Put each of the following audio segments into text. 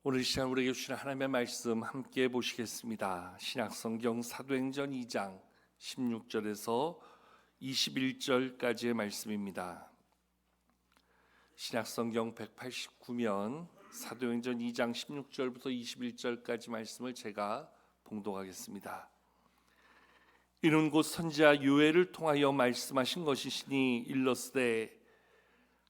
오늘 이 시간 우리에게 주신 하나님의 말씀 함께 보시겠습니다. 신약성경 사도행전 2장 16절에서 21절까지의 말씀입니다. 신약성경 189면 사도행전 2장 16절부터 21절까지 말씀을 제가 봉독하겠습니다. 이는 곧 선지자 요엘을 통하여 말씀하신 것이시니 일러스되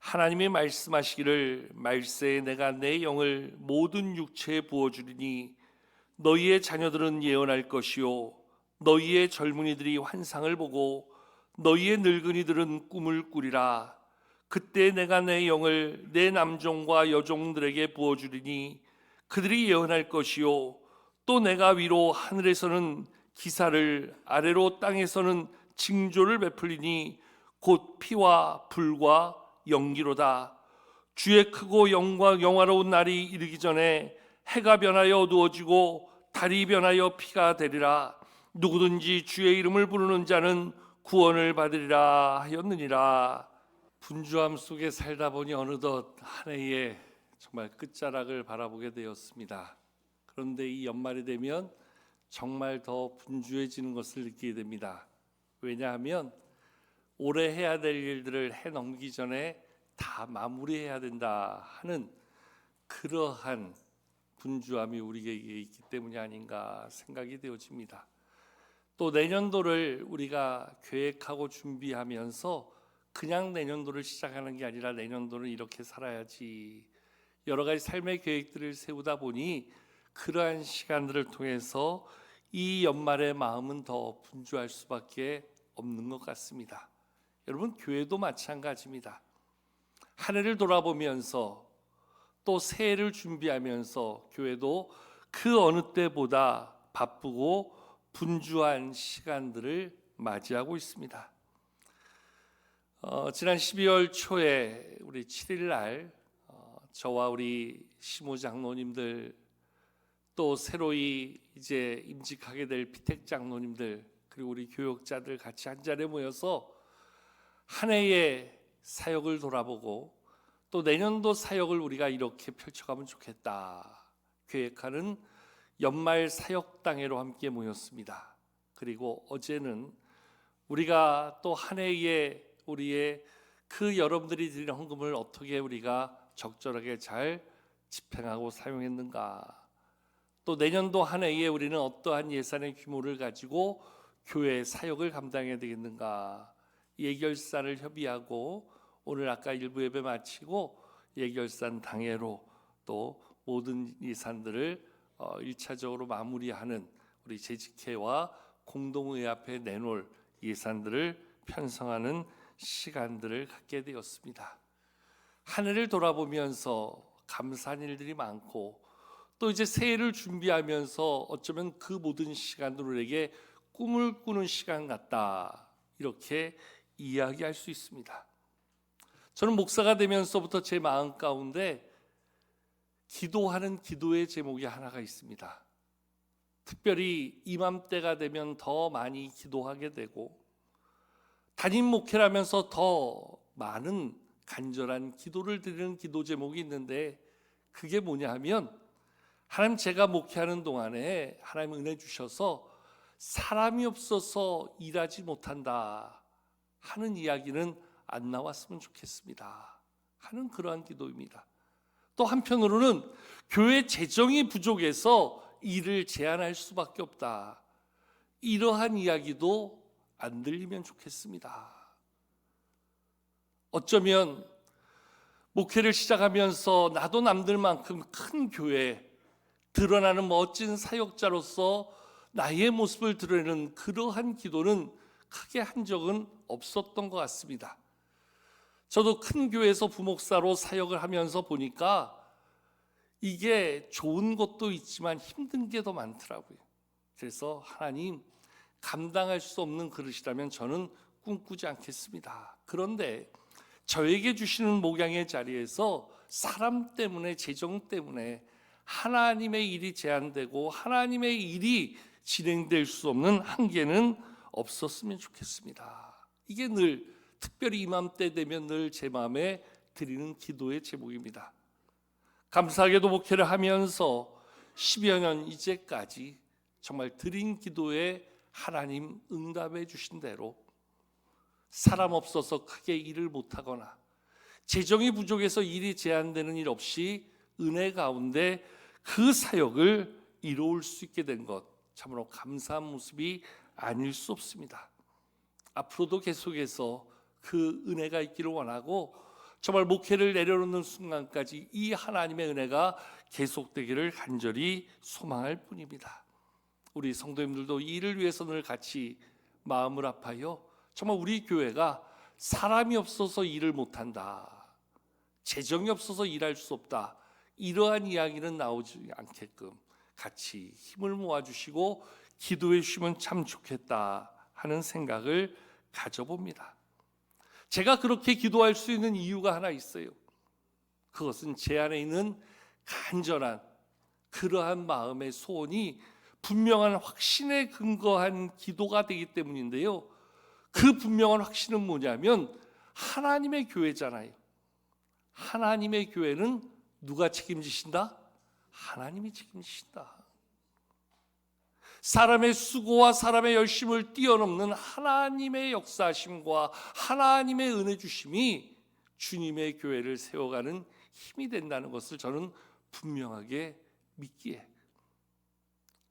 하나님이 말씀하시기를 말세에 내가 내 영을 모든 육체에 부어주리니 너희의 자녀들은 예언할 것이요 너희의 젊은이들이 환상을 보고 너희의 늙은이들은 꿈을 꾸리라. 그때 내가 내 영을 내 남종과 여종들에게 부어주리니 그들이 예언할 것이요 또 내가 위로 하늘에서는 기사를 아래로 땅에서는 징조를 베풀리니 곧 피와 불과 연기로다. 주의 크고 영화로운 날이 이르기 전에 해가 변하여 어두워지고 달이 변하여 피가 되리라. 누구든지 주의 이름을 부르는 자는 구원을 받으리라 하였느니라. 분주함 속에 살다 보니 어느덧 한 해의 정말 끝자락을 바라보게 되었습니다. 그런데 이 연말이 되면 정말 더 분주해지는 것을 느끼게 됩니다. 왜냐하면 올해 해야 될 일들을 해 넘기기 전에 다 마무리해야 된다 하는 그러한 분주함이 우리에게 있기 때문이 아닌가 생각이 되어집니다. 또 내년도를 우리가 계획하고 준비하면서 그냥 내년도를 시작하는 게 아니라 내년도는 이렇게 살아야지 여러 가지 삶의 계획들을 세우다 보니 그러한 시간들을 통해서 이 연말의 마음은 더 분주할 수밖에 없는 것 같습니다. 여러분, 교회도 마찬가지입니다. 한 해를 돌아보면서 또 새해를 준비하면서 교회도 그 어느 때보다 바쁘고 분주한 시간들을 맞이하고 있습니다. 지난 12월 초에 우리 7일 날 저와 우리 시무 장로님들 또 새로이 이제 임직하게 될 피택 장로님들 그리고 우리 교역자들 같이 한 자리에 모여서 한 해의 사역을 돌아보고 또 내년도 사역을 우리가 이렇게 펼쳐가면 좋겠다 계획하는 연말 사역당회로 함께 모였습니다. 그리고 어제는 우리가 또 한 해의 우리의 그 여러분들이 드리는 헌금을 어떻게 우리가 적절하게 잘 집행하고 사용했는가, 또 내년도 한 해에 우리는 어떠한 예산의 규모를 가지고 교회 사역을 감당해야 되겠는가 예결산을 협의하고 오늘 아까 일부 예배 마치고 예결산 당회로 또 모든 예산들을 1차적으로 마무리하는 우리 재직회와 공동의회 앞에 내놓을 예산들을 편성하는 시간들을 갖게 되었습니다. 한 해를 돌아보면서 감사한 일들이 많고 또 이제 새해를 준비하면서 어쩌면 그 모든 시간들 우리에게 꿈을 꾸는 시간 같다 이렇게 이야기할 수 있습니다. 저는 목사가 되면서부터 제 마음 가운데 기도하는 기도의 제목이 하나가 있습니다. 특별히 이맘때가 되면 더 많이 기도하게 되고 담임 목회라면서 더 많은 간절한 기도를 드리는 기도 제목이 있는데 그게 뭐냐 하면 하나님 제가 목회하는 동안에 하나님 은혜 주셔서 사람이 없어서 일하지 못한다 하는 이야기는 안 나왔으면 좋겠습니다 하는 그러한 기도입니다. 또 한편으로는 교회 재정이 부족해서 일을 제한할 수밖에 없다 이러한 이야기도 안 들리면 좋겠습니다. 어쩌면 목회를 시작하면서 나도 남들만큼 큰 교회 드러나는 멋진 사역자로서 나의 모습을 드러내는 그러한 기도는 크게 한 적은 없었던 것 같습니다. 저도 큰 교회에서 부목사로 사역을 하면서 보니까 이게 좋은 것도 있지만 힘든 게 더 많더라고요. 그래서 하나님 감당할 수 없는 그릇이라면 저는 꿈꾸지 않겠습니다. 그런데 저에게 주시는 목양의 자리에서 사람 때문에 재정 때문에 하나님의 일이 제한되고 하나님의 일이 진행될 수 없는 한계는 없었으면 좋겠습니다. 이게 늘 특별히 이맘때 되면 늘 제 마음에 드리는 기도의 제목입니다. 감사하게도 목회를 하면서 10여 년 이제까지 정말 드린 기도에 하나님 응답해 주신 대로 사람 없어서 크게 일을 못하거나 재정이 부족해서 일이 제한되는 일 없이 은혜 가운데 그 사역을 이루을 수 있게 된 것, 참으로 감사한 모습이 아닐 수 없습니다. 앞으로도 계속해서 그 은혜가 있기를 원하고 정말 목회를 내려놓는 순간까지 이 하나님의 은혜가 계속되기를 간절히 소망할 뿐입니다. 우리 성도님들도 이 일을 위해서 늘 같이 마음을 아파요. 정말 우리 교회가 사람이 없어서 일을 못한다, 재정이 없어서 일할 수 없다, 이러한 이야기는 나오지 않게끔 같이 힘을 모아주시고 기도해 주시면 참 좋겠다 하는 생각을 가져봅니다. 제가 그렇게 기도할 수 있는 이유가 하나 있어요. 그것은 제 안에 있는 간절한 그러한 마음의 소원이 분명한 확신에 근거한 기도가 되기 때문인데요, 그 분명한 확신은 뭐냐면 하나님의 교회잖아요. 하나님의 교회는 누가 책임지신다? 하나님이 책임지신다. 사람의 수고와 사람의 열심을 뛰어넘는 하나님의 역사하심과 하나님의 은혜 주심이 주님의 교회를 세워가는 힘이 된다는 것을 저는 분명하게 믿기에,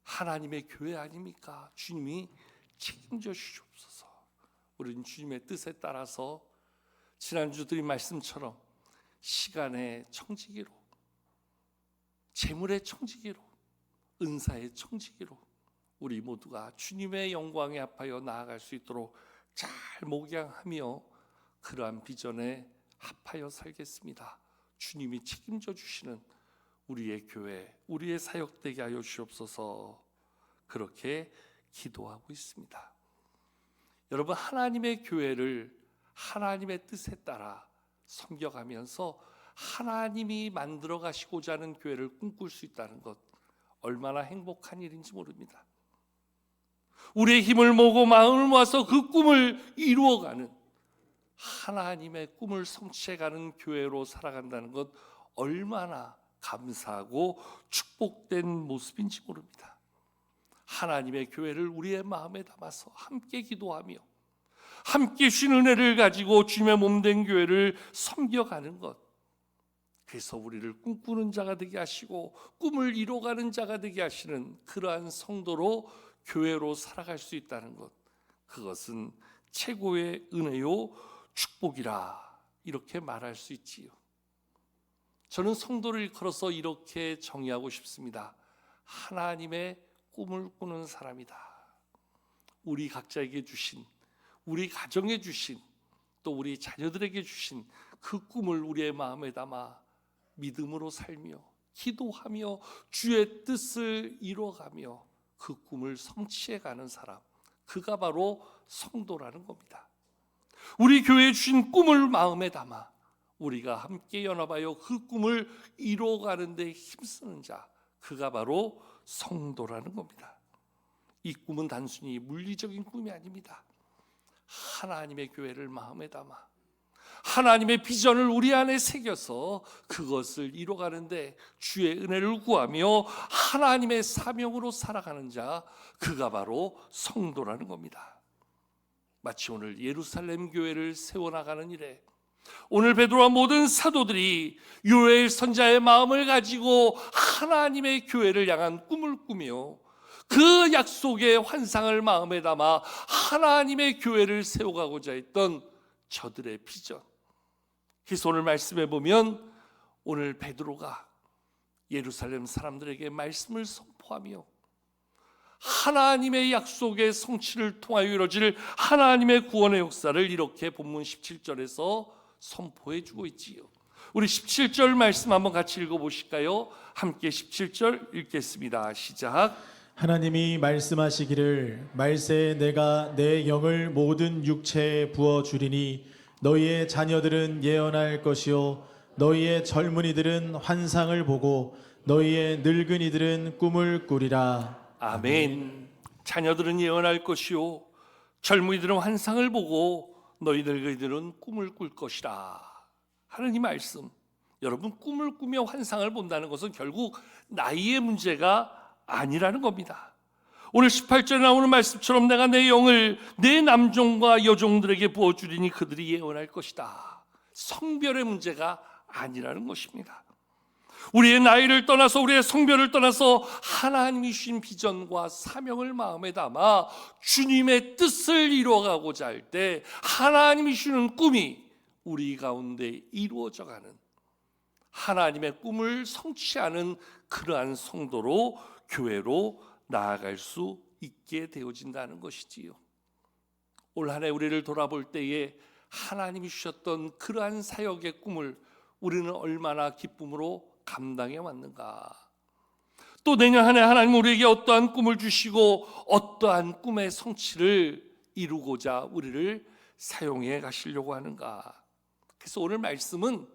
하나님의 교회 아닙니까? 주님이 책임져 주시옵소서. 우리는 주님의 뜻에 따라서 지난주 드린 말씀처럼 시간의 청지기로, 재물의 청지기로, 은사의 청지기로 우리 모두가 주님의 영광에 합하여 나아갈 수 있도록 잘 목양하며 그러한 비전에 합하여 살겠습니다. 주님이 책임져 주시는 우리의 교회, 우리의 사역되게 하여 주옵소서. 그렇게 기도하고 있습니다. 여러분, 하나님의 교회를 하나님의 뜻에 따라 섬겨가면서 하나님이 만들어 가시고자 하는 교회를 꿈꿀 수 있다는 것, 얼마나 행복한 일인지 모릅니다. 우리의 힘을 모으고 마음을 모아서 그 꿈을 이루어가는, 하나님의 꿈을 성취해가는 교회로 살아간다는 것, 얼마나 감사하고 축복된 모습인지 모릅니다. 하나님의 교회를 우리의 마음에 담아서 함께 기도하며 함께 주신 은혜를 가지고 주님의 몸된 교회를 섬겨가는 것, 그래서 우리를 꿈꾸는 자가 되게 하시고 꿈을 이뤄가는 자가 되게 하시는 그러한 성도로 교회로 살아갈 수 있다는 것, 그것은 최고의 은혜요 축복이라 이렇게 말할 수 있지요. 저는 성도를 일컬어서 이렇게 정의하고 싶습니다. 하나님의 꿈을 꾸는 사람이다. 우리 각자에게 주신, 우리 가정에 주신, 또 우리 자녀들에게 주신 그 꿈을 우리의 마음에 담아 믿음으로 살며 기도하며 주의 뜻을 이루어가며 그 꿈을 성취해가는 사람, 그가 바로 성도라는 겁니다. 우리 교회에 주신 꿈을 마음에 담아 우리가 함께 연합하여 그 꿈을 이루어가는 데 힘쓰는 자, 그가 바로 성도라는 겁니다. 이 꿈은 단순히 물리적인 꿈이 아닙니다. 하나님의 교회를 마음에 담아 하나님의 비전을 우리 안에 새겨서 그것을 이뤄가는데 주의 은혜를 구하며 하나님의 사명으로 살아가는 자, 그가 바로 성도라는 겁니다. 마치 오늘 예루살렘 교회를 세워나가는 일에 오늘 베드로와 모든 사도들이 요엘 선자의 마음을 가지고 하나님의 교회를 향한 꿈을 꾸며 그 약속의 환상을 마음에 담아 하나님의 교회를 세워가고자 했던 저들의 비전. 그래서 오늘 말씀해 보면 오늘 베드로가 예루살렘 사람들에게 말씀을 선포하며 하나님의 약속의 성취를 통하여 이루어질 하나님의 구원의 역사를 이렇게 본문 17절에서 선포해 주고 있지요. 우리 17절 말씀 한번 같이 읽어보실까요? 함께 17절 읽겠습니다. 시작. 하나님이 말씀하시기를 말세에 내가 내 영을 모든 육체에 부어주리니 너희의 자녀들은 예언할 것이요 너희의 젊은이들은 환상을 보고 너희의 늙은이들은 꿈을 꾸리라. 아멘. 자녀들은 예언할 것이요 젊은이들은 환상을 보고 너희 늙은이들은 꿈을 꿀 것이라 하는 이 말씀, 여러분, 꿈을 꾸며 환상을 본다는 것은 결국 나이의 문제가 아니라는 겁니다. 오늘 18절에 나오는 말씀처럼 내가 내 영을 내 남종과 여종들에게 부어주리니 그들이 예언할 것이다. 성별의 문제가 아니라는 것입니다. 우리의 나이를 떠나서, 우리의 성별을 떠나서 하나님이 주신 비전과 사명을 마음에 담아 주님의 뜻을 이루어가고자 할 때 하나님이 주는 꿈이 우리 가운데 이루어져가는, 하나님의 꿈을 성취하는 그러한 성도로, 교회로 나아갈 수 있게 되어진다는 것이지요. 올 한 해 우리를 돌아볼 때에 하나님이 주셨던 그러한 사역의 꿈을 우리는 얼마나 기쁨으로 감당해 왔는가. 또 내년 한 해 하나님 우리에게 어떠한 꿈을 주시고 어떠한 꿈의 성취를 이루고자 우리를 사용해 가시려고 하는가. 그래서 오늘 말씀은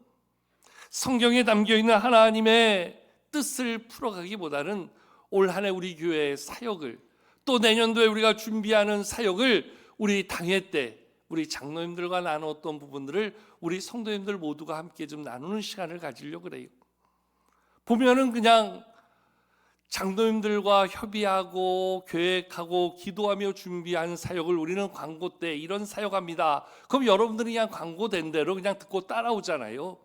성경에 담겨있는 하나님의 뜻을 풀어가기보다는 올 한 해 우리 교회의 사역을, 또 내년도에 우리가 준비하는 사역을 우리 당회 때 우리 장로님들과 나눴던 부분들을 우리 성도님들 모두가 함께 좀 나누는 시간을 가지려고 그래요. 보면은 그냥 장로님들과 협의하고 계획하고 기도하며 준비한 사역을 우리는 광고 때 이런 사역합니다. 그럼 여러분들이 그냥 광고된 대로 그냥 듣고 따라오잖아요.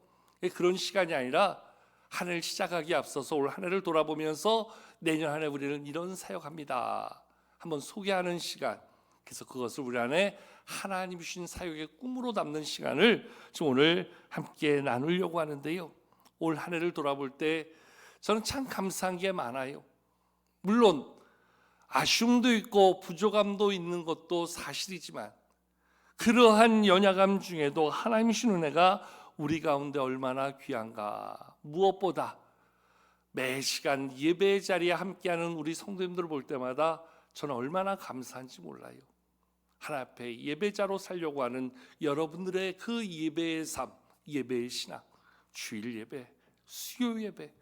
그런 시간이 아니라 한 해를 시작하기 앞서서 올 한 해를 돌아보면서 내년 한 해 우리는 이런 사역합니다. 한번 소개하는 시간. 그래서 그것을 우리 안에 하나님이 주신 사역의 꿈으로 담는 시간을 좀 오늘 함께 나누려고 하는데요. 올 한 해를 돌아볼 때 저는 참 감사한 게 많아요. 물론 아쉬움도 있고 부족함도 있는 것도 사실이지만 그러한 연약함 중에도 하나님이 주신 은혜가 우리 가운데 얼마나 귀한가. 무엇보다 매 시간 예배의 자리에 함께하는 우리 성도님들을 볼 때마다 저는 얼마나 감사한지 몰라요. 하나님 앞에 예배자로 살려고 하는 여러분들의 그 예배의 삶, 예배의 신앙, 주일 예배, 수요 예배,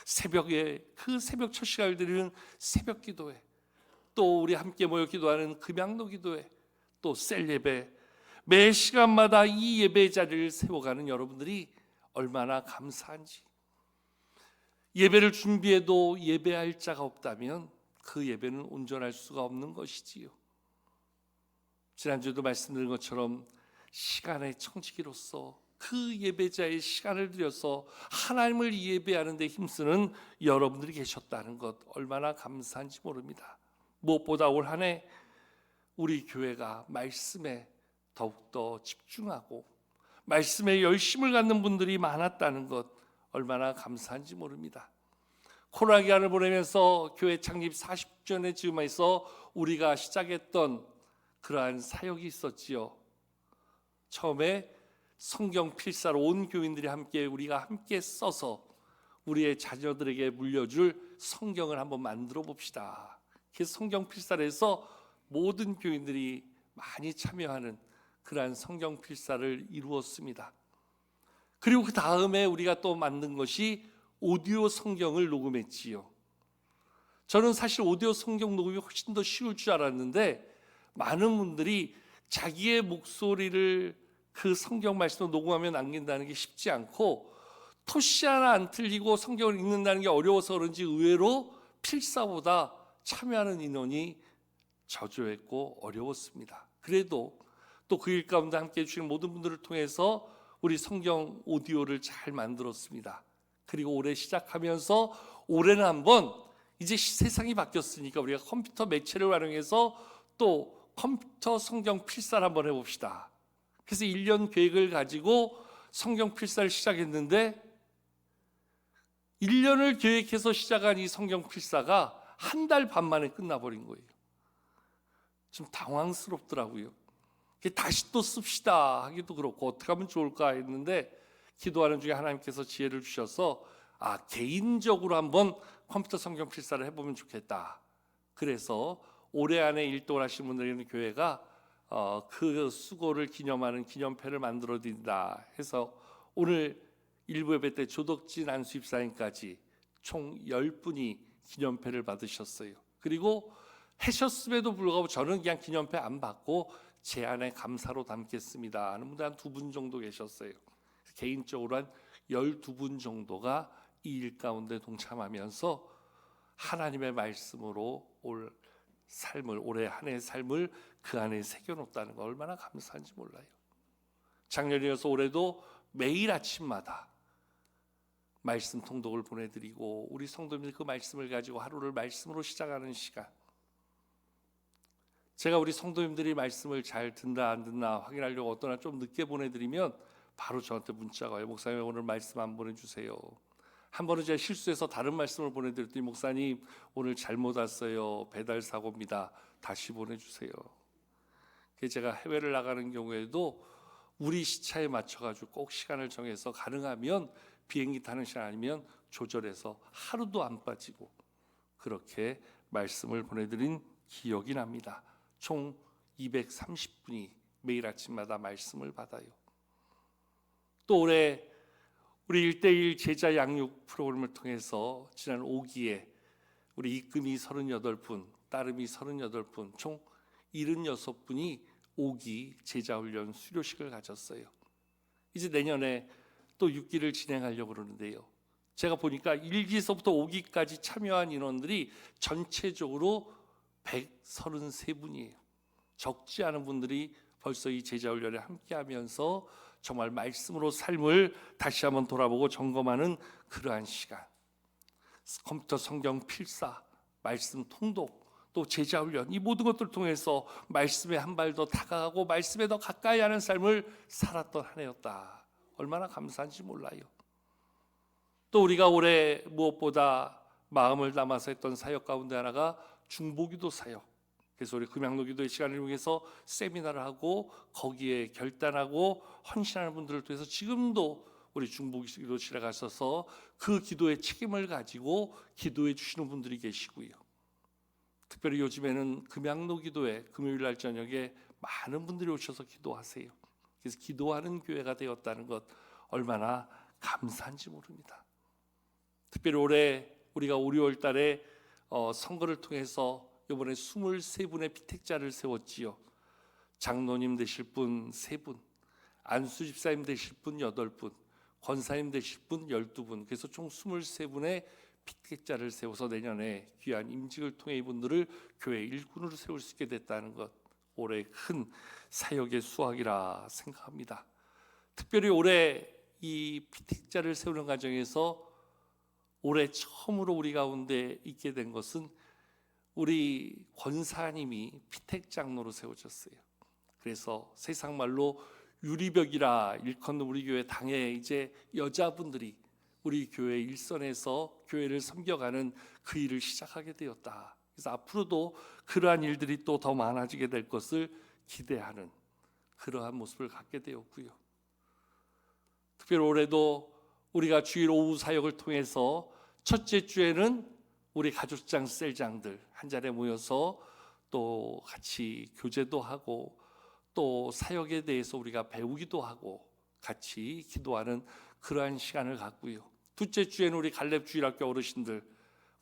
새벽에 그 새벽 첫 시간을 드리는 새벽 기도회, 또 우리 함께 모여 기도하는 금양로 기도회, 또 셀 예배, 매 시간마다 이 예배 자리를 세워가는 여러분들이 얼마나 감사한지. 예배를 준비해도 예배할 자가 없다면 그 예배는 온전할 수가 없는 것이지요. 지난주에도 말씀드린 것처럼 시간의 청지기로서 그 예배자의 시간을 들여서 하나님을 예배하는 데 힘쓰는 여러분들이 계셨다는 것 얼마나 감사한지 모릅니다. 무엇보다 올 한 해 우리 교회가 말씀에 더욱더 집중하고 말씀에 열심을 갖는 분들이 많았다는 것 얼마나 감사한지 모릅니다. 코로나 기간을 보내면서 교회 창립 40주년의 즈음에서 우리가 시작했던 그러한 사역이 있었지요. 처음에 성경 필사로 온 교인들이 함께 우리가 함께 써서 우리의 자녀들에게 물려줄 성경을 한번 만들어 봅시다. 그래서 성경 필사를 해서 모든 교인들이 많이 참여하는 그러한 성경 필사를 이루었습니다. 그리고 그 다음에 우리가 또 만든 것이 오디오 성경을 녹음했지요. 저는 사실 오디오 성경 녹음이 훨씬 더 쉬울 줄 알았는데 많은 분들이 자기의 목소리를 그 성경 말씀을 녹음하며 남긴다는 게 쉽지 않고 토시 하나 안 틀리고 성경을 읽는다는 게 어려워서 그런지 의외로 필사보다 참여하는 인원이 저조했고 어려웠습니다. 그래도 또 그 일 가운데 함께해 주신 모든 분들을 통해서 우리 성경 오디오를 잘 만들었습니다. 그리고 올해 시작하면서 올해는 한번 이제 세상이 바뀌었으니까 우리가 컴퓨터 매체를 활용해서 또 컴퓨터 성경 필사를 한번 해봅시다. 그래서 1년 계획을 가지고 성경 필사를 시작했는데 1년을 계획해서 시작한 이 성경 필사가 한 달 반 만에 끝나버린 거예요. 좀 당황스럽더라고요. 다시 또 씁시다 하기도 그렇고 어떻게 하면 좋을까 했는데 기도하는 중에 하나님께서 지혜를 주셔서 개인적으로 한번 컴퓨터 성경 필사를 해보면 좋겠다. 그래서 올해 안에 일동을 하신 분들에게는 교회가 그 수고를 기념하는 기념패를 만들어 드린다 해서 오늘 일부 예배 때 조덕진 안수입사님까지 총 10분이 기념패를 받으셨어요. 그리고 하셨음에도 불구하고 저는 그냥 기념패 안 받고 제 안에 감사로 담겠습니다 하는 분들 한 2분 정도 계셨어요. 개인적으로 한 12분 정도가 이 일 가운데 동참하면서 하나님의 말씀으로 올해 한 해의 삶을 그 안에 새겨놓았다는 거 얼마나 감사한지 몰라요. 작년이어서 올해도 매일 아침마다 말씀 통독을 보내드리고 우리 성도님들 그 말씀을 가지고 하루를 말씀으로 시작하는 시간, 제가 우리 성도님들이 말씀을 잘 듣나 안 듣나 확인하려고 어떠나 좀 늦게 보내드리면 바로 저한테 문자가 와요. 목사님 오늘 말씀 안 보내주세요. 한 번은 제가 실수해서 다른 말씀을 보내드렸더니 목사님 오늘 잘못 왔어요. 배달 사고입니다. 다시 보내주세요. 제가 해외를 나가는 경우에도 우리 시차에 맞춰가지고 꼭 시간을 정해서 가능하면 비행기 타는 시간 아니면 조절해서 하루도 안 빠지고 그렇게 말씀을 보내드린 기억이 납니다. 총 230분이 매일 아침마다 말씀을 받아요. 또 올해 우리 1:1 제자 양육 프로그램을 통해서 지난 5기에 우리 입금이 38분, 따름이 38분, 총 76분이 5기 제자훈련 수료식을 가졌어요. 이제 내년에 또 6기를 진행하려고 그러는데요. 제가 보니까 1기에서부터 5기까지 참여한 인원들이 전체적으로 133분이에요. 적지 않은 분들이 벌써 이 제자훈련에 함께하면서 정말 말씀으로 삶을 다시 한번 돌아보고 점검하는 그러한 시간, 컴퓨터 성경 필사, 말씀 통독, 또 제자훈련, 이 모든 것들을 통해서 말씀에 한 발 더 다가가고 말씀에 더 가까이 하는 삶을 살았던 한 해였다. 얼마나 감사한지 몰라요. 또 우리가 올해 무엇보다 마음을 담아서 했던 사역 가운데 하나가 중보기도 사역. 그래서 우리 금양로기도의 시간을 이용해서 세미나를 하고 거기에 결단하고 헌신하는 분들을 통해서 지금도 우리 중보기도실에 가셔서 그 기도의 책임을 가지고 기도해 주시는 분들이 계시고요. 특별히 요즘에는 금양로기도에 금요일 날 저녁에 많은 분들이 오셔서 기도하세요. 그래서 기도하는 교회가 되었다는 것 얼마나 감사한지 모릅니다. 특별히 올해 우리가 5, 6월 달에 선거를 통해서 이번에 23분의 피택자를 세웠지요. 장로님 되실 분 3분, 안수 집사님 되실 분 8분, 권사님 되실 분 12분, 그래서 총 23분의 피택자를 세워서 내년에 귀한 임직을 통해 이분들을 교회 일꾼으로 세울 수 있게 됐다는 것, 올해 큰 사역의 수확이라 생각합니다. 특별히 올해 이 피택자를 세우는 과정에서 올해 처음으로 우리 가운데 있게 된 것은 우리 권사님이 피택장로로 세워졌어요. 그래서 세상 말로 유리벽이라 일컫는 우리 교회 당에 이제 여자분들이 우리 교회 일선에서 교회를 섬겨가는 그 일을 시작하게 되었다. 그래서 앞으로도 그러한 일들이 또 더 많아지게 될 것을 기대하는 그러한 모습을 갖게 되었고요. 특별히 올해도 우리가 주일 오후 사역을 통해서 첫째 주에는 우리 가족장 셀장들 한 자리에 모여서 또 같이 교제도 하고 또 사역에 대해서 우리가 배우기도 하고 같이 기도하는 그러한 시간을 갖고요. 둘째 주에는 우리 갈렙 주일학교 어르신들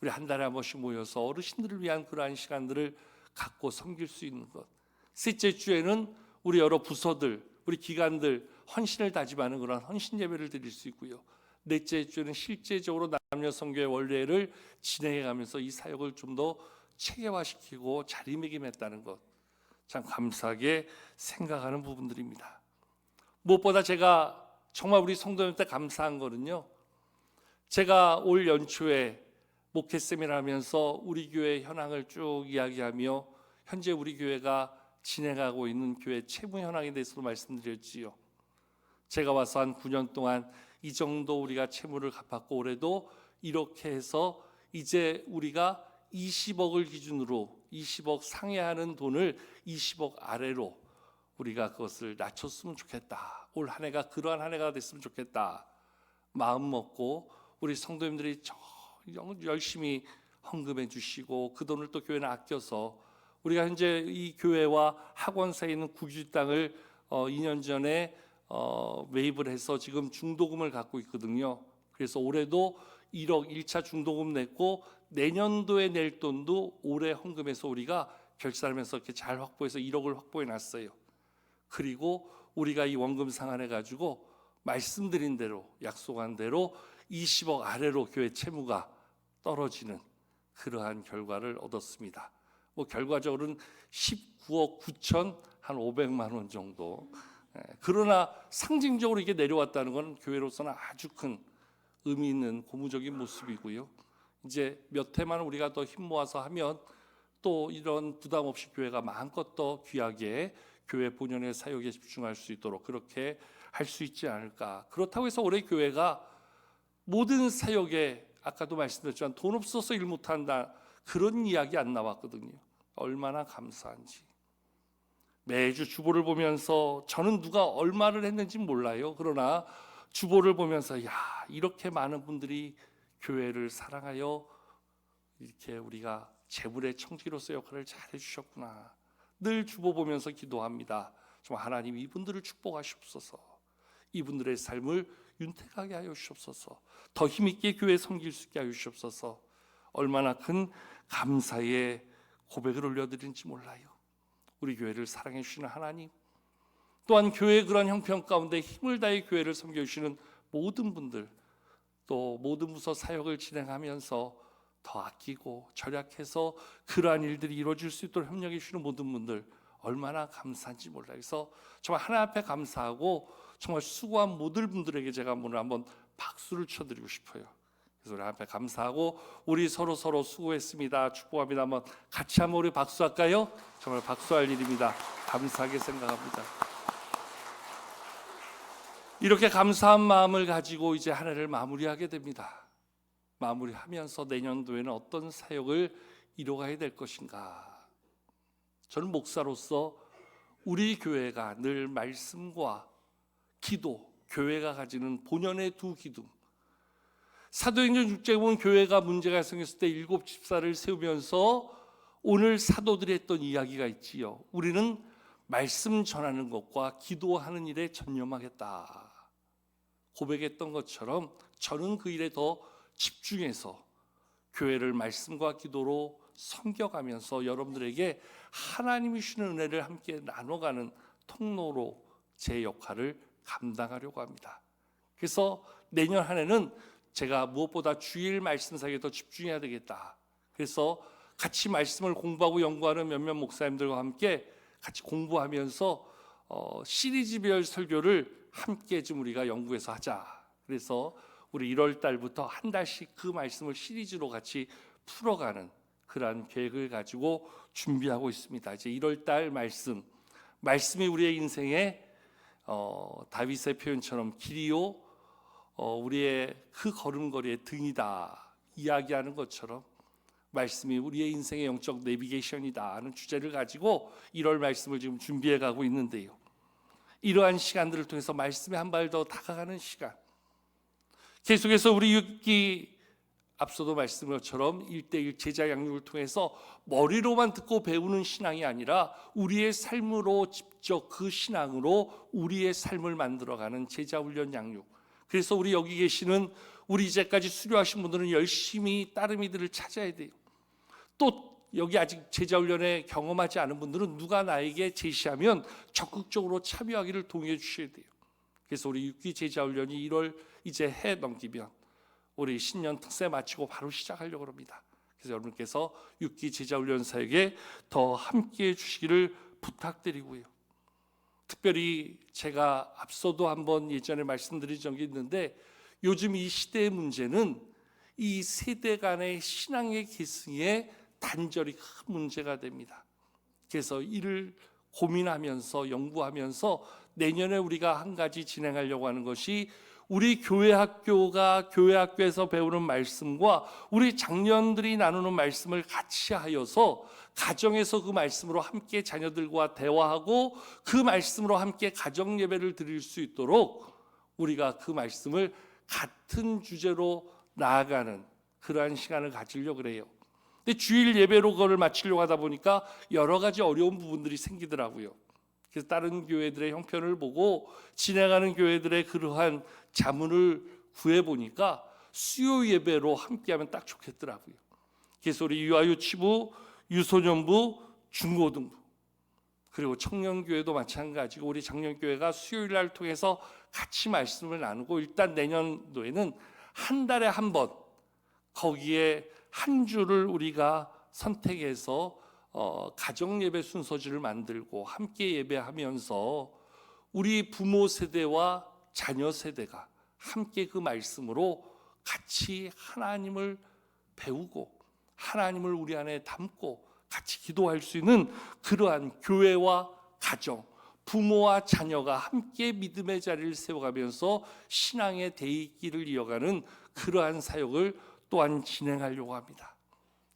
우리 한 달에 한 번씩 모여서 어르신들을 위한 그러한 시간들을 갖고 섬길 수 있는 것. 셋째 주에는 우리 여러 부서들, 우리 기관들 헌신을 다짐하는 그런 헌신 예배를 드릴 수 있고요. 넷째 주에는 실제적으로 남녀 선교의 원례를 진행해가면서 이 사역을 좀 더 체계화시키고 자리매김했다는 것, 참 감사하게 생각하는 부분들입니다. 무엇보다 제가 정말 우리 성도님한테 감사한 거는요, 제가 올 연초에 목회 세미나를 하면서 우리 교회 현황을 쭉 이야기하며 현재 우리 교회가 진행하고 있는 교회 채무 현황에 대해서도 말씀드렸지요. 제가 와서 한 9년 동안 이 정도 우리가 채무를 갚았고 올해도 이렇게 해서 이제 우리가 20억을 기준으로 20억 상회하는 돈을 20억 아래로 우리가 그것을 낮췄으면 좋겠다. 올 한 해가 그러한 한 해가 됐으면 좋겠다. 마음 먹고 우리 성도님들이 열심히 헌금해 주시고 그 돈을 또 교회는 아껴서 우리가 현재 이 교회와 학원사에 있는 국유 땅을 2년 전에 매입을 해서 지금 중도금을 갖고 있거든요. 그래서 올해도 1억 1차 중도금 냈고 내년도에 낼 돈도 올해 헌금해서 우리가 결산하면서 이렇게 잘 확보해서 1억을 확보해 놨어요. 그리고 우리가 이 원금 상환해 가지고 말씀드린 대로 약속한 대로 20억 아래로 교회 채무가 떨어지는 그러한 결과를 얻었습니다. 뭐 결과적으로는 19억 9천 한 500만 원 정도. 그러나 상징적으로 이게 내려왔다는 건 교회로서는 아주 큰 의미 있는 고무적인 모습이고요. 이제 몇 해만 우리가 더 힘 모아서 하면 또 이런 부담 없이 교회가 마음껏 더 귀하게 교회 본연의 사역에 집중할 수 있도록 그렇게 할 수 있지 않을까. 그렇다고 해서 올해 교회가 모든 사역에 아까도 말씀드렸지만 돈 없어서 일 못한다 그런 이야기 안 나왔거든요. 얼마나 감사한지. 매주 주보를 보면서 저는 누가 얼마를 했는지 몰라요. 그러나 주보를 보면서 야, 이렇게 많은 분들이 교회를 사랑하여 이렇게 우리가 재물의 청지로서 역할을 잘 해주셨구나. 늘 주보 보면서 기도합니다. 좀 하나님 이분들을 축복하시옵소서. 이분들의 삶을 윤택하게 하여 주시옵소서. 더 힘있게 교회 섬길 수 있게 하여 주시옵소서. 얼마나 큰 감사의 고백을 올려드리는지 몰라요. 우리 교회를 사랑해 주시는 하나님, 또한 교회의 그런 형편 가운데 힘을 다해 교회를 섬겨주시는 모든 분들, 또 모든 부서 사역을 진행하면서 더 아끼고 절약해서 그러한 일들이 이루어질 수 있도록 협력해 주시는 모든 분들 얼마나 감사한지 몰라요. 그래서 정말 하나님 앞에 감사하고 정말 수고한 모든 분들에게 제가 오늘 한번 박수를 쳐드리고 싶어요. 그래서 우리 앞에 감사하고 우리 서로 수고했습니다. 축복합니다. 한번 같이 한번 우리 박수할까요? 정말 박수할 일입니다. 감사하게 생각합니다. 이렇게 감사한 마음을 가지고 이제 한 해를 마무리하게 됩니다. 마무리하면서 내년도에는 어떤 사역을 이뤄가야 될 것인가. 저는 목사로서 우리 교회가 늘 말씀과 기도, 교회가 가지는 본연의 두 기둥. 사도행전 6장에 보면 교회가 문제가 생겼을 때 7 집사를 세우면서 오늘 사도들이 했던 이야기가 있지요. 우리는 말씀 전하는 것과 기도하는 일에 전념하겠다 고백했던 것처럼 저는 그 일에 더 집중해서 교회를 말씀과 기도로 섬겨가면서 여러분들에게 하나님이 주시는 은혜를 함께 나눠가는 통로로 제 역할을 감당하려고 합니다. 그래서 내년 한 해는 제가 무엇보다 주일 말씀 사역에 더 집중해야 되겠다. 그래서 같이 말씀을 공부하고 연구하는 몇몇 목사님들과 함께 같이 공부하면서 시리즈별 설교를 함께 좀 우리가 연구해서 하자. 그래서 우리 1월 달부터 한 달씩 그 말씀을 시리즈로 같이 풀어가는 그러한 계획을 가지고 준비하고 있습니다. 이제 1월 달 말씀이 우리의 인생에 다윗의 표현처럼 길이요 우리의 그 걸음걸이의 등이다 이야기하는 것처럼 말씀이 우리의 인생의 영적 내비게이션이다 하는 주제를 가지고 1월 말씀을 지금 준비해 가고 있는데요. 이러한 시간들을 통해서 말씀에 한 발 더 다가가는 시간, 계속해서 우리 6기 앞서도 말씀한 것처럼 1:1 제자 양육을 통해서 머리로만 듣고 배우는 신앙이 아니라 우리의 삶으로 직접 그 신앙으로 우리의 삶을 만들어가는 제자 훈련 양육. 그래서 우리 여기 계시는 우리 이제까지 수료하신 분들은 열심히 따르미들을 찾아야 돼요. 또 여기 아직 제자 훈련에 경험하지 않은 분들은 누가 나에게 제시하면 적극적으로 참여하기를 동의해 주셔야 돼요. 그래서 우리 6기 제자 훈련이 1월 이제 해 넘기면 우리 신년 특세 마치고 바로 시작하려고 합니다. 그래서 여러분께서 6기 제자 훈련 사역에 더 함께해 주시기를 부탁드리고요. 특별히 제가 앞서도 한번 예전에 말씀드린 적이 있는데 요즘 이 시대의 문제는 이 세대 간의 신앙의 계승에 단절이 큰 문제가 됩니다. 그래서 이를 고민하면서 연구하면서 내년에 우리가 한 가지 진행하려고 하는 것이 우리 교회 학교에서 배우는 말씀과 우리 장년들이 나누는 말씀을 같이 하여서 가정에서 그 말씀으로 함께 자녀들과 대화하고 그 말씀으로 함께 가정 예배를 드릴 수 있도록 우리가 그 말씀을 같은 주제로 나아가는 그러한 시간을 가지려고 그래요. 근데 주일 예배로 그걸 마치려고 하다 보니까 여러 가지 어려운 부분들이 생기더라고요. 그래서 다른 교회들의 형편을 보고 진행하는 교회들의 그러한 자문을 구해보니까 수요 예배로 함께하면 딱 좋겠더라고요. 그래서 우리 유아유치부, 유소년부, 중고등부 그리고 청년교회도 마찬가지고 우리 청년교회가 수요일 날 통해서 같이 말씀을 나누고 일단 내년도에는 한 달에 한 번 거기에 한 주를 우리가 선택해서 가정예배 순서지를 만들고 함께 예배하면서 우리 부모 세대와 자녀 세대가 함께 그 말씀으로 같이 하나님을 배우고 하나님을 우리 안에 담고 같이 기도할 수 있는 그러한 교회와 가정, 부모와 자녀가 함께 믿음의 자리를 세워가면서 신앙의 대입길을 이어가는 그러한 사역을 또한 진행하려고 합니다.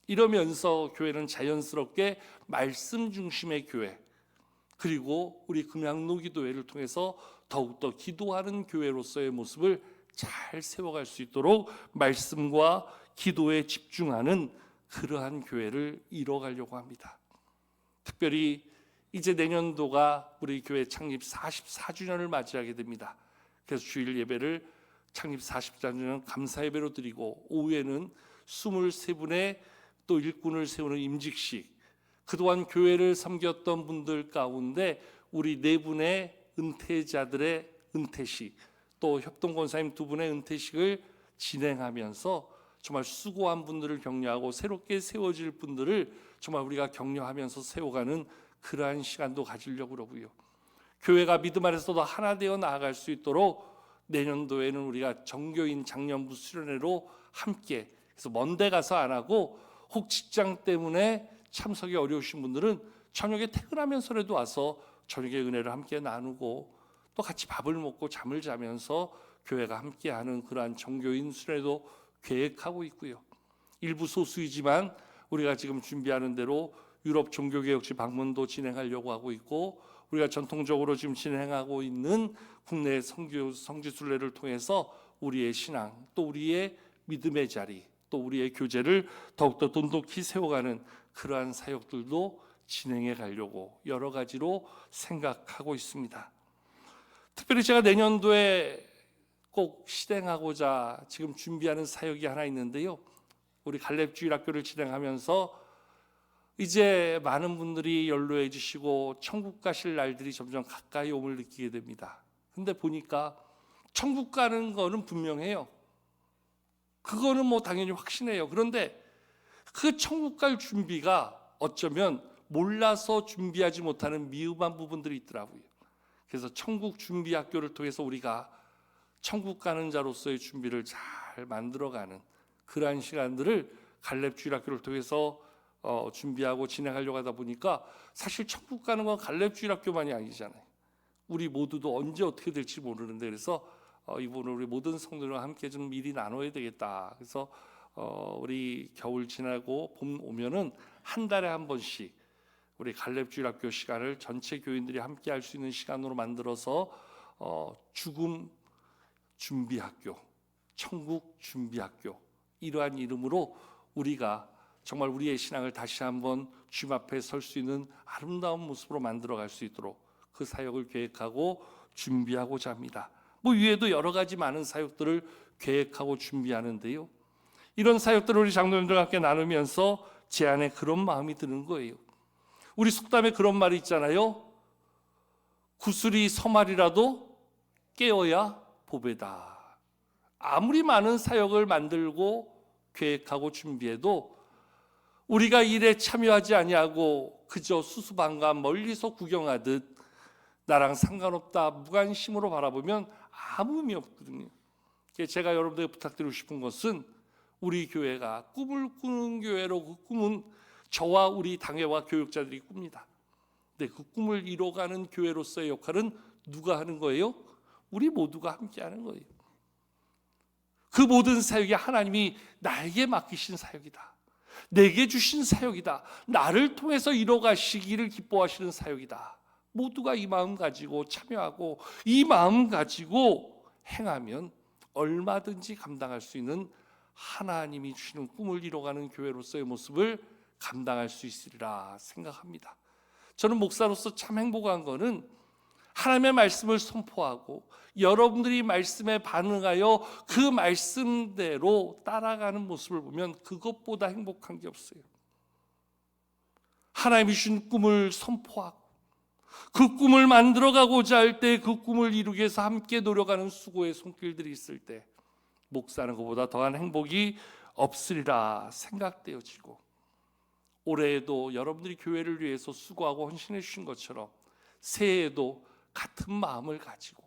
이러면서 교회는 자연스럽게 말씀 중심의 교회, 그리고 우리 금양로 기도회를 통해서 더욱더 기도하는 교회로서의 모습을 잘 세워갈 수 있도록 말씀과 기도에 집중하는 그러한 교회를 이뤄가려고 합니다. 특별히 이제 내년도가 우리 교회 창립 44주년을 맞이하게 됩니다. 그래서 주일 예배를 창립 44주년 감사 예배로 드리고 오후에는 23분의 또 일꾼을 세우는 임직식, 그동안 교회를 섬겼던 분들 가운데 우리 4분의 은퇴자들의 은퇴식, 또 협동권사님 2분의 은퇴식을 진행하면서 정말 수고한 분들을 격려하고 새롭게 세워질 분들을 정말 우리가 격려하면서 세워가는 그러한 시간도 가지려고 그러고요. 교회가 믿음 안에서도 하나 되어 나아갈 수 있도록 내년도에는 우리가 정교인 장년부 수련회로 함께, 그래서 먼데 가서 안 하고 혹 직장 때문에 참석이 어려우신 분들은 저녁에 퇴근하면서라도 와서 저녁에 은혜를 함께 나누고 또 같이 밥을 먹고 잠을 자면서 교회가 함께하는 그러한 정교인 수련회도 계획하고 있고요. 일부 소수이지만 우리가 지금 준비하는 대로 유럽 종교개혁지 방문도 진행하려고 하고 있고, 우리가 전통적으로 지금 진행하고 있는 국내 성지순례를 통해서 우리의 신앙, 또 우리의 믿음의 자리, 또 우리의 교제를 더욱더 돈독히 세워가는 그러한 사역들도 진행해 가려고 여러 가지로 생각하고 있습니다. 특별히 제가 내년도에 꼭 실행하고자 지금 준비하는 사역이 하나 있는데요. 우리 갈렙주일학교를 진행하면서 이제 많은 분들이 연로해 주시고 천국 가실 날들이 점점 가까이 옴을 느끼게 됩니다. 근데 보니까 천국 가는 거는 분명해요. 그거는 뭐 당연히 확신해요. 그런데 그 천국 갈 준비가 어쩌면 몰라서 준비하지 못하는 미흡한 부분들이 있더라고요. 그래서 천국 준비 학교를 통해서 우리가 천국 가는 자로서의 준비를 잘 만들어가는 그러한 시간들을 갈렙주일학교를 통해서 준비하고 진행하려고 하다 보니까 사실 천국 가는 건 갈렙주일학교만이 아니잖아요. 우리 모두도 언제 어떻게 될지 모르는데, 그래서 이 부분을 우리 모든 성도들과 함께 좀 미리 나눠야 되겠다. 그래서 우리 겨울 지나고 봄 오면은 한 달에 한 번씩 우리 갈렙주일학교 시간을 전체 교인들이 함께 할 수 있는 시간으로 만들어서 죽음 준비학교, 천국 준비학교, 이러한 이름으로 우리가 정말 우리의 신앙을 다시 한번 주님 앞에 설 수 있는 아름다운 모습으로 만들어갈 수 있도록 그 사역을 계획하고 준비하고자 합니다. 뭐 위에도 여러 가지 많은 사역들을 계획하고 준비하는데요. 이런 사역들을 우리 장로님들과 함께 나누면서 제 안에 그런 마음이 드는 거예요. 우리 속담에 그런 말이 있잖아요. 구슬이 서말이라도 깨어야 보배다. 아무리 많은 사역을 만들고 계획하고 준비해도 우리가 일에 참여하지 아니하고 그저 수수방관 멀리서 구경하듯 나랑 상관없다 무관심으로 바라보면 아무 의미 없거든요. 제가 여러분들에게 부탁드리고 싶은 것은 우리 교회가 꿈을 꾸는 교회로, 그 꿈은 저와 우리 당회와 교육자들이 꿉니다. 근데 그 꿈을 이뤄가는 교회로서의 역할은 누가 하는 거예요? 우리 모두가 함께 하는 거예요. 그 모든 사역이 하나님이 나에게 맡기신 사역이다. 내게 주신 사역이다. 나를 통해서 이뤄가시기를 기뻐하시는 사역이다. 모두가 이 마음 가지고 참여하고 이 마음 가지고 행하면 얼마든지 감당할 수 있는 하나님이 주시는 꿈을 이뤄가는 교회로서의 모습을 감당할 수 있으리라 생각합니다. 저는 목사로서 참 행복한 거는 하나님의 말씀을 선포하고 여러분들이 말씀에 반응하여 그 말씀대로 따라가는 모습을 보면 그것보다 행복한 게 없어요. 하나님이 주신 꿈을 선포하고 그 꿈을 만들어가고자 할 때, 그 꿈을 이루기 위해서 함께 노력하는 수고의 손길들이 있을 때 목사는 그보다 더한 행복이 없으리라 생각되어지고, 올해에도 여러분들이 교회를 위해서 수고하고 헌신해 주신 것처럼 새해에도 같은 마음을 가지고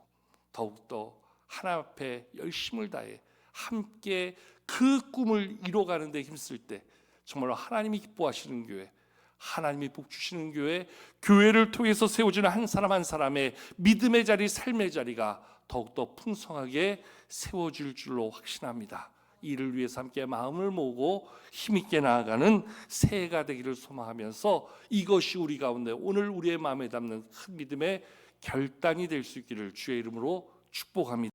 더욱더 하나님 앞에 열심을 다해 함께 그 꿈을 이뤄가는 데 힘쓸 때 정말로 하나님이 기뻐하시는 교회, 하나님이 복 주시는 교회, 교회를 통해서 세워지는 한 사람 한 사람의 믿음의 자리, 삶의 자리가 더욱더 풍성하게 세워질 줄로 확신합니다. 이를 위해서 함께 마음을 모으고 힘있게 나아가는 새해가 되기를 소망하면서, 이것이 우리 가운데 오늘 우리의 마음에 담는 큰 믿음의 결단이 될 수 있기를 주의 이름으로 축복합니다.